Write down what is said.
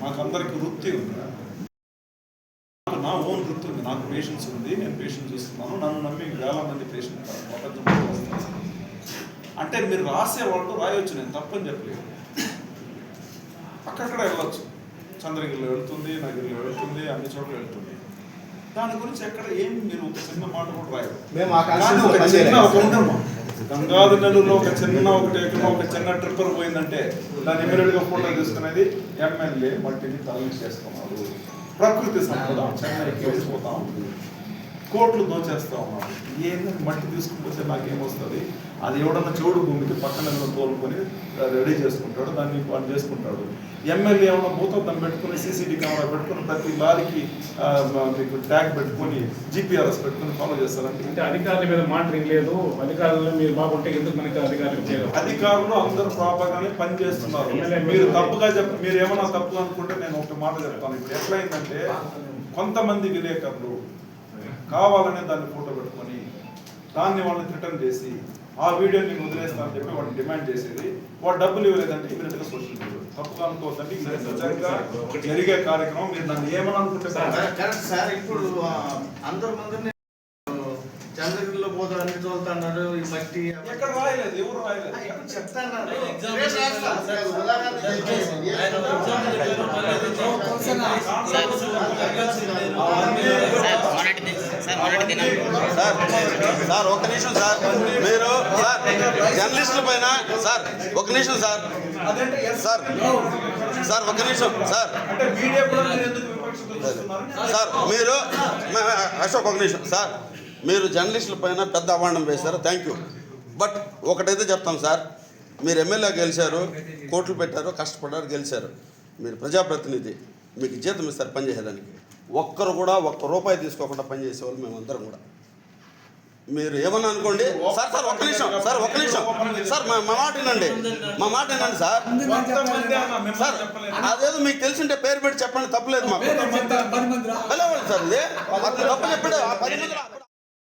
నాకు అందరికి వృత్తి ఉంది, నా ఓన్ వృత్తి ఉంది, నాకు పేషెన్స్ ఉంది, నేను పేషెంట్ చూస్తున్నాను, నన్ను నమ్మి వేల మంది పేషెంట్ వస్తారు. అంటే మీరు రాసేవాళ్ళు రాయొచ్చు, నేను తప్పని చెప్పలేదు. అక్కడక్కడ వెళ్ళొచ్చు, చంద్రగిరిలో వెళ్తుంది, నగిరిలో వెళ్తుంది, అన్ని చోట్ల వెళ్తుంది. దాని గురించి ఎక్కడ ఏమి మీరు ఒక చిన్న మాట కూడా రాయరు. గంగాధర్ నెల్లూరులో ఒక చిన్న ట్రిప్పర్ పోయిందంటే దాన్ని ఇమీడియట్గా ఫోటో తీసుకునేది ఎమ్మెల్యే మట్టిని తరలించి చేస్తున్నారు. ప్రకృతి సంపద చెన్నైకి వెళ్ళిపోతా ఉంది, కోట్లు దోచేస్తా ఉన్నారు. ఏంటంటే మట్టి తీసుకుపోతే నాకేమొస్తుంది? అది ఎవడన్నా చెవుడు భూమికి పక్కన తోలుకొని రెడీ చేసుకుంటాడు, దాన్ని వాళ్ళు చేసుకుంటాడు. ఎమ్మెల్యే ఏమన్నా భూతద్దం పెట్టుకుని సీసీటీ కెమెరా పెట్టుకుని ప్రతి లారీకి మీకు ట్యాగ్ పెట్టుకొని జీపీఆర్ఎస్ పెట్టుకుని ఫాలో చేస్తారంటే అంటే అధికారుల మీద మానిటరింగ్ లేదు. అధికారులు మీరు బాగుంటే ఎందుకు మనకి అధికారులు అందరూ ప్రాపర్గానే పని చేస్తున్నారు. మీరు తప్పుగా మీరు ఏమన్నా తప్పు అనుకుంటే నేను ఒక మాట చెప్తాను. ఇప్పుడు ఎట్లయిందంటే కొంతమంది విలేకరులు కావాలనే దాన్ని ఫోటో పెట్టుకొని దాన్ని వాళ్ళని రిటర్న్ చేసి ఆ వీడియోని నేను వదిలేస్తానని చెప్పి వాళ్ళు డిమాండ్ చేసేది. వాడు డబ్బులు ఇవ్వలేదంటే ఇమీడియట్గా సోషల్ మీడియా తప్పుగా అనుకోవద్దంటే ఇది జరిగే కార్యక్రమం. మీరు నన్ను ఏమని అనుకుంటే సార్ ఇప్పుడు అందరి మందిని చంద్రగిరిలో పోతారు, అన్ని తోలుతున్నారు. ఈ మట్టి ఎక్కడ రాయలేదు, ఎవరు రాయలేదు. చెప్తాను సార్ ఒక నిమిషం సార్, మీరు సార్ జర్నలిస్టుల పైన సార్ ఒక నిమిషం సార్ సార్ సార్ ఒక నిమిషం సార్ సార్ మీరు అశోక్ ఒక నిమిషం సార్, మీరు జర్నలిస్టుల పైన పెద్ద అవాండం వేశారు, థ్యాంక్ యూ. బట్ ఒకటైతే చెప్తాం సార్, మీరు ఎమ్మెల్యే గెలిచారు, కోట్లు పెట్టారు, కష్టపడ్డారు, గెలిచారు. మీరు ప్రజాప్రతినిధి, మీకు జీతం ఇస్తారు పనిచేసేదానికి. ఒక్కరు కూడా ఒక్క రూపాయి తీసుకోకుండా పనిచేసేవాళ్ళు మేమందరం కూడా. మీరు ఏమన్నా అనుకోండి సార్. సార్ ఒక్క నిమిషం సార్, ఒక్క నిమిషం సార్, మా మాట వినండి, మా మాట వినండి సార్. సార్ అదేదో మీకు తెలిసింటే పేరు పెట్టి చెప్పండి, తప్పలేదు మాకు. సార్ ఇది తప్పు చెప్పాడు 10 మంది